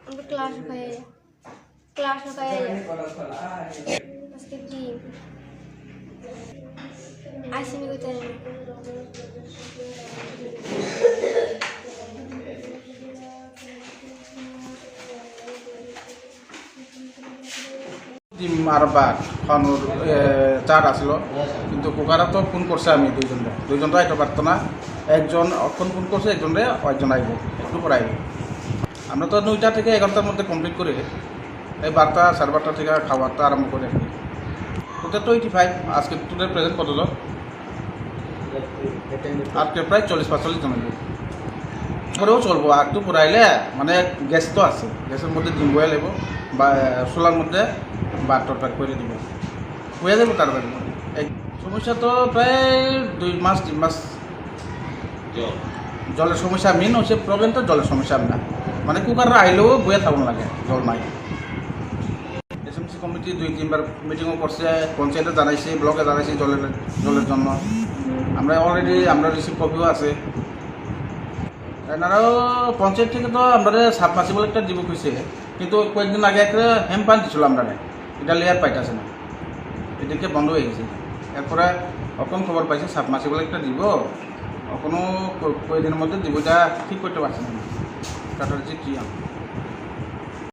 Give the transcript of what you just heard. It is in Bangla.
আমরা ক্লাস হয়ে আজকে কি আইসিমি করতে মারবার খানোর চার আসলো কিন্তু কুকারা তো ফোন করছে আমি দুইজনটা আইতে পারতো না একজন ফোন করছে একজনরে একজন আইব একটু পরে আইব আমরা তো 9টা থেকে 11টার মধ্যে কমপ্লিট করে এই 12টা 12:30 থেকে খাবারটা আরম্ভ করে আর কি টোটাল 25 আজকে টোটাল প্রেজেন্ট কতজন আজকে প্রায় 40-45 জন আইব করেও চলবো আর একটু পরে আইলে মানে গ্যাস তো আছে গ্যাসের মধ্যে ডিম বয়ে লাগবো বা চুলার মধ্যে বা তরকারি করে দিব হয়ে যাবো তাড়াতাড়ি এই সমস্যা তো প্রায় 2 মাস 3 মাস জলের সমস্যা মেন হচ্ছে প্রবলেম তো জলের সমস্যা না মানে কুকার আইলেও বয়ে থাকুন লাগে জল নাই এসএমসি কমিটি 2-3 বার মিটিংও করছে পঞ্চায়েতে জানাইছি ব্লকে জানাইছি জলের জন্য আমরা রিসিভ কপিও আছে এনারাও পঞ্চায়েত থেকে তো আমরা সাবমার্সিবল একটা দিব কইছে কিন্তু কয়েকদিন আগে একটা হ্যাম্পান দিছিল আমরা এটা লেয়ার পাইতেছে না এদিকে বন্ধ হয়ে গেছে এরপরে এখন খবর পাইছি সাবমার্সিবল একটা দিব এখনও কয়েকদিনের মধ্যে দিব এটা ঠিক করতে পারছি না স্ট্র্যাটেজি কি